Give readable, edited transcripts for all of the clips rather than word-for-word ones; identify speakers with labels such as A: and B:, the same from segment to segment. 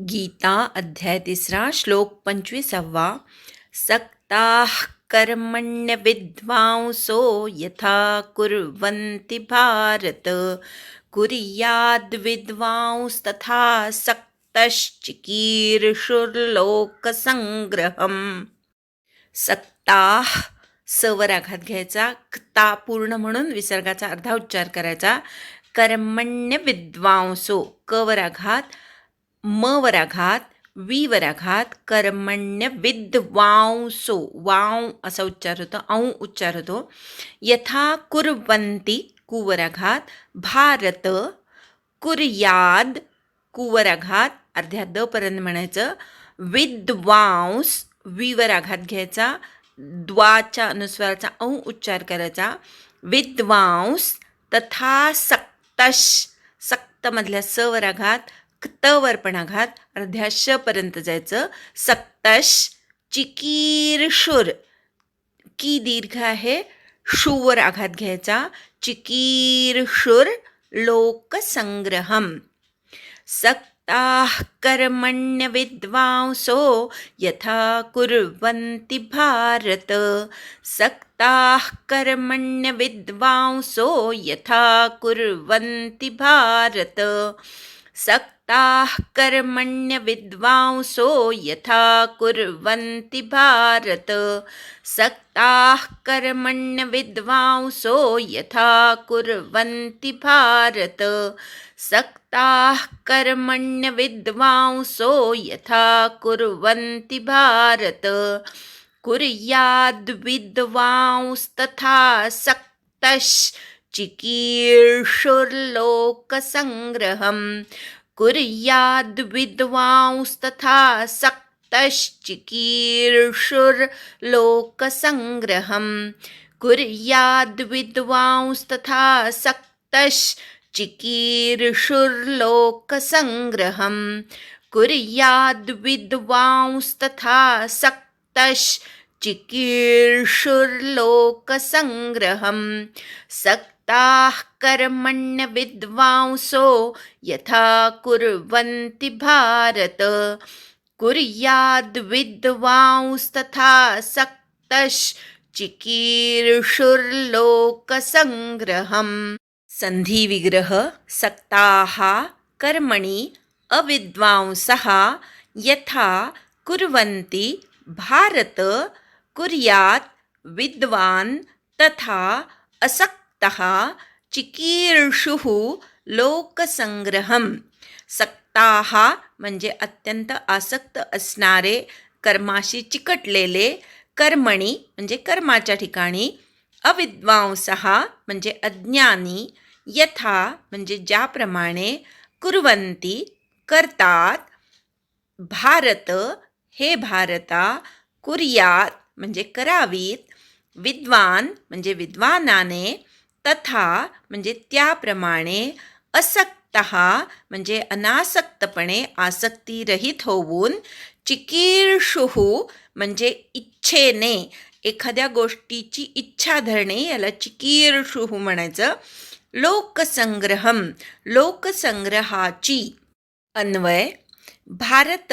A: गीता अध्याय 3 श्लोक 25. सक्ताः कर्मण्य विद्वांसो यथा कुर्वन्ति भारत कुर्याद् विद्वांस्तथा सक्तश्चिकीर्षुर्लोकसंग्रहम्. सक्ताः सवर आघात घ्यायचा, क्ता पूर्ण म्हणून विसर्गाचा अर्धा उच्चार करायचा. कर्मण्य विद्वांसो कवर आघात, म वर आघात, वी वर आघात, कर्मण्य विद्वांसो वाव असा उच्चार होतो, औ उच्चार होतो. यथा कुर्वन्ति कुवर आघात, भारत कुर्याद कुवर आघात अर्ध्या द पर्यंत म्हणायचं. विद्वांस वीवर आघात घ्यायचा, द्वाच्या अनुस्वाराचा औ उच्चार करायचा. विद्वांस तथा सक्तश सक्तमधल्या स वर आघात, क्तवर पण आघात, अर्ध्या श पर्यंत जायचं. सक्तश चिकीर्षुर की दीर्घ आहे, शूवर आघात घ्यायचा. चिकीर्षुर लोकसंग्रहम. सक्ताः कर्मण्य विद्वांसो यथा कुर्वन्ति भारत सक्ताः कर्मण्य विद्वांसो यथा कुर्वन्ति भारत सक्ताः कर्मण्य विद्वांसो यथा कुर्वन्ति भारत सक्ताः कर्मण्य विद्वांसो यथा कुर्वन्ति भारत सक्ताः कर्मण्य विद्वांसो यथा कुर्वन्ति भारत कुर्याद् विद्वांस्तथा सक्तश्चिकीर्षुर्लोकसंग्रहम्. कुर्याद् विद्वांस्तथा सक्तश्चिकीर्षुर्लोकसंग्रहम्. कुर्याद् विद्वांस्तथा चिकीर्षुर्लोकसंग्रहम्. कुर्याद् विद्वांस्तथा चिकीर्षुर्लोकसंग्रहम्. सक्ताः कर्मण्य विद्वांसो यथा कुर्वन्ति भारत कुर्याद् विद्वांस्तथा सक्तश्चिकीर्षुर्लोकसंग्रहम्. संधी विग्रह. सक्ताः कर्मणि अविद्वांसः यथा कुर्वन्ति भारत कुर्यात् विद्वान् तथा असक्तः चिकीर्षुः लोकसंग्रहम्. सक्ताः म्हणजे अत्यंत आसक्त असणारे, कर्माशी चिकटलेले. कर्मणी म्हणजे कर्माच्या ठिकाणी. अविद्वांसः म्हणजे अज्ञानी. यथा म्हणजे ज्याप्रमाणे. कुर्वन्ति करतात. भारत हे भारता. कुर्यात म्हणजे करावीत. विद्वान म्हणजे विद्वानाने. तथा म्हणजे त्याप्रमाणे. असक्तः म्हणजे अनासक्तपणे आसक्तीरहित होऊन. चिकीर्षुः म्हणजे इच्छेने, एखाद्या गोष्टीची इच्छा धरणे याला चिकीर्षुः म्हणायचं. लोकसंग्रहम लोकसंग्रहाची. अन्वय. भारत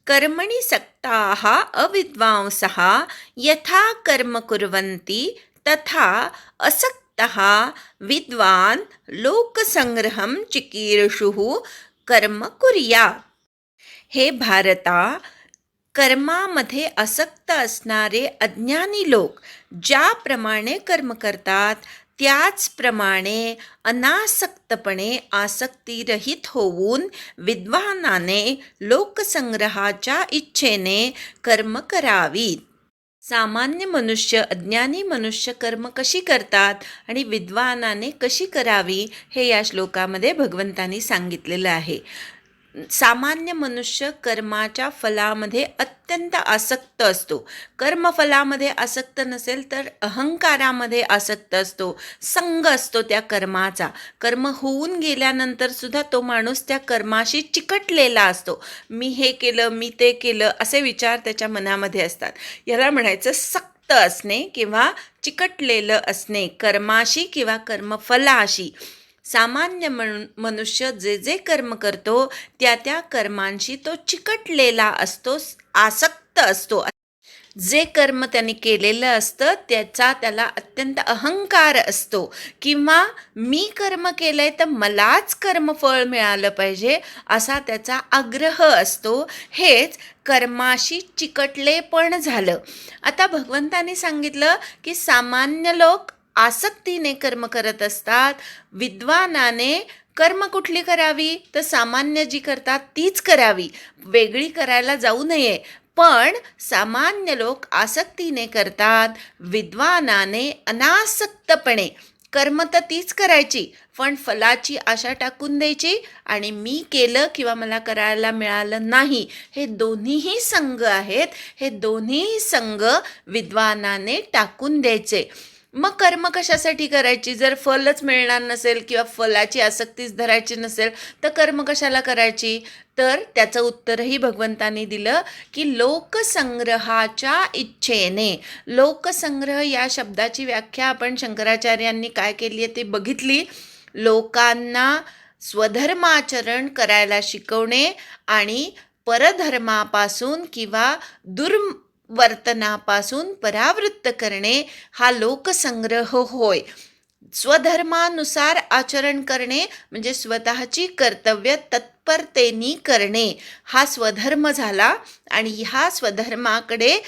A: कर्मणि सक्ताः अविद्वांसः यथा कर्म कुर्वन्ति तथा असक्तः विद्वान् लोकसंग्रहं चिकीर्षुः कर्म कुर्यात्. हे भारता, कर्मामध्ये आसक्त असणारे अज्ञानी लोक ज्याप्रमाणे कर्म करतात त्याचप्रमाणे अनासक्तपणे आसक्तीरहित होऊन विद्वानाने लोकसंग्रहाच्या इच्छेने कर्म करावीत. सामान्य मनुष्य, अज्ञानी मनुष्य कर्म कशी करतात आणि विद्वानाने कशी करावी हे या श्लोकामध्ये भगवंतांनी सांगितलेलं आहे. सामान्य मनुष्य कर्माच्या फलामध्ये अत्यंत आसक्त असतो. कर्मफलामध्ये आसक्त नसेल तर अहंकारामध्ये आसक्त असतो. संग असतो त्या कर्माचा. कर्म होऊन गेल्यानंतर सुद्धा तो माणूस त्या कर्माशी चिकटलेला असतो. मी हे केलं, मी ते केलं असे विचार त्याच्या मनामध्ये असतात. याला म्हणायचं सक्त असणे किंवा चिकटलेलं असणे कर्माशी किंवा कर्मफलाशी. सामान्य मनुष्य जे जे कर्म करतो त्या त्या कर्मांशी तो चिकटलेला असतो, आसक्त असतो. जे कर्म त्यांनी केलेलं असतं त्याला अत्यंत अहंकार असतो, किंवा मी कर्म केलंय तर मलाच कर्मफळ मिळालं पाहिजे असा त्याचा आग्रह असतो. हेच कर्माशी चिकटलेपण झालं. आता भगवंतांनी सांगितलं की सामान्य लोक आसक्तीने कर्म करत असतात, विद्वानाने कर्म कुठली करावी तर सामान्य जी करतात तीच करावी, वेगळी करायला जाऊ नये. पण सामान्य लोक आसक्तीने करतात, विद्वानाने अनासक्तपणे कर्म तर तीच करायची पण फलाची आशा टाकून द्यायची, आणि मी केलं किंवा मला करायला मिळालं नाही, हे दोन्हीही संग आहेत. हे दोन्ही संग विद्वानाने टाकून द्यायचे. मग कर्म कशासाठी करायची? जर फलच मिळणार नसेल किंवा फलाची आसक्तीच धरायची नसेल तर कर्म कशाला करायची? तर त्याचं उत्तरही भगवंतांनी दिलं की लोकसंग्रहाच्या इच्छेने. लोकसंग्रह या शब्दाची व्याख्या आपण शंकराचार्यांनी काय केली आहे ते बघितली. लोकांना स्वधर्माचरण करायला शिकवणे आणि परधर्मापासून किंवा दुर्वर्तनापासून परावृत्त करणे हा लोकसंग्रह होय. स्वधर्मानुसार आचरण करणे म्हणजे स्वतःची कर्तव्य तत्परतेने करणे हा स्वधर्म झाला, आणि ह्या स्वधर्माकडे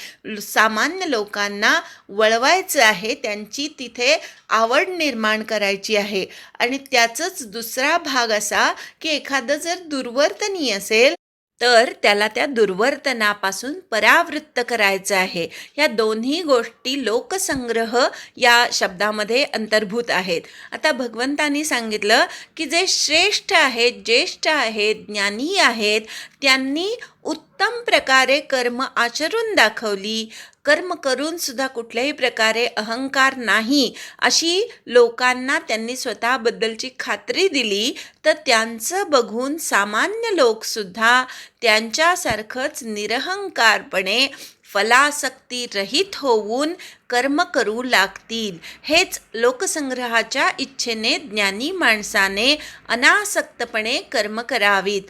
A: सामान्य लोकांना वळवायचं आहे, त्यांची तिथे आवड निर्माण करायची आहे. आणि त्याचाच दुसरा भाग असा की एखादं जर दुर्वर्तनीय असेल तर त्याला त्या दुर्वर्तनापासून परावृत्त करायचं आहे. या दोन्ही गोष्टी लोकसंग्रह या शब्दामध्ये अंतर्भूत आहेत. आता भगवंतांनी सांगितलं की जे श्रेष्ठ आहेत, ज्येष्ठ आहेत, ज्ञानी आहेत, त्यांनी उत्तम प्रकारे कर्म आचरून दाखवली. कर्म करून सुद्धा कुठल्याही प्रकारे अहंकार नाही अशी लोकांना त्यांनी स्वतःबद्दलची खात्री दिली, तर त्यांचं बघून सामान्य लोकसुद्धा त्यांच्यासारखंच निरहंकारपणे फलासक्ती रहित होऊन कर्म करू लागतील. हेच लोकसंग्रहाच्या इच्छेने ज्ञानी माणसाने अनासक्तपणे कर्म करावीत.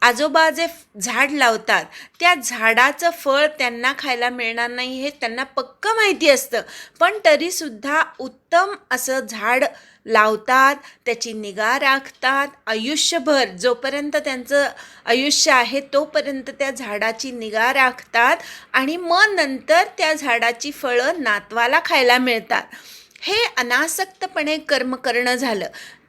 A: आजोबा जे झाड लावतात त्या झाडाचं फळ त्यांना खायला मिळणार नाही हे त्यांना पक्कं माहिती असतं, पण तरीसुद्धा उत्तम असं झाड लावतात, त्याची निगा राखतात. आयुष्यभर जोपर्यंत त्यांचं आयुष्य आहे तोपर्यंत त्या झाडाची निगा राखतात, आणि मग नंतर त्या झाडाची फळं नातवाला खायला मिळतात. हे अनासक्तपणे कर्म करणं झालं.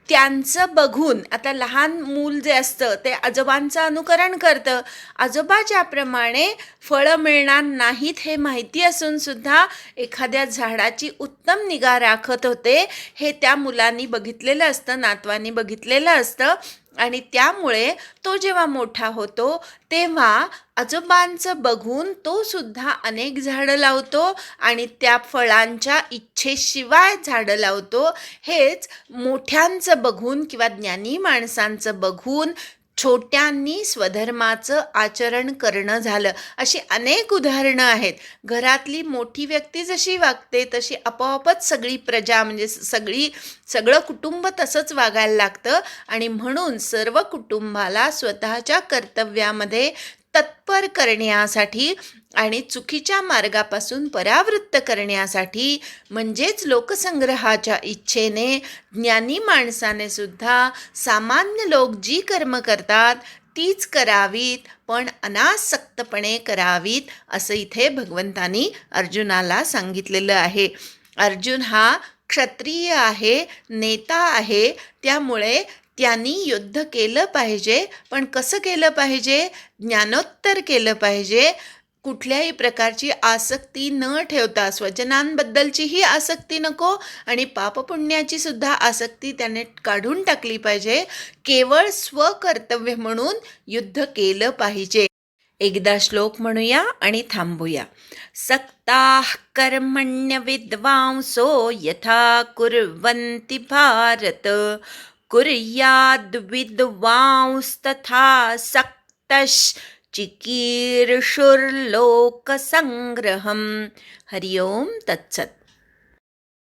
A: त्यांचं बघून आता लहान मूल जे असतं ते आजोबांचं अनुकरण करतं. आजोबा ज्याप्रमाणे फळं मिळणार नाहीत हे माहिती असून सुद्धा एखाद्या झाडाची उत्तम निगा राखत होते, हे त्या मुलांनी बघितलेलं असतं, नातवांनी बघितलेलं असतं. आणि त्यामुळे तो जेव्हा मोठा होतो तेव्हा आजोबांचं बघून तो सुद्धा अनेक झाडं लावतो आणि त्या फळांच्या इच्छेशिवाय झाडं लावतो. हेच मोठ्यांचं बघून किंवा ज्ञानी माणसांचं बघून छोट्यांनी स्वधर्माचं आचरण करणं झालं. अशी अनेक उदाहरणं आहेत. घरातली मोठी व्यक्ती जशी वागते तशी आपोआपच सगळी प्रजा म्हणजे सगळं कुटुंब तसंच वागायला लागतं, आणि म्हणून सर्व कुटुंबाला स्वतःच्या कर्तव्यामध्ये तत्पर करण्यासाठी आणि चुकीच्या मार्गापासून परावृत्त करण्यासाठी म्हणजेच लोकसंग्रहाच्या इच्छेने ज्ञानी माणसाने सुद्धा सामान्य लोक जी कर्म करतात तीच करावीत, पण अनासक्तपणे करावीत असं इथे भगवंतानी अर्जुनाला सांगितलेलं आहे. अर्जुन हा क्षत्रिय आहे, नेता आहे, त्यामुळे त्यांनी युद्ध केलं पाहिजे. पण कसं केलं पाहिजे? ज्ञानोत्तर केलं पाहिजे. कुठल्याही प्रकारची आसक्ती न ठेवता, स्वजनांबद्दलचीही आसक्ती नको आणि पापपुण्याची सुद्धा आसक्ती त्याने काढून टाकली पाहिजे. केवळ स्वकर्तव्य म्हणून युद्ध केलं पाहिजे. एकदा श्लोक म्हणूया आणि थांबूया. सक्ताः कर्मण्य विद्वांसो यथा कुर्वन्ति भारत कुर्याद् विद्वांस्तथा सक्तश्च चिकीर्षुर्लोकसंग्रहम्. हरि ओम तत्सत्.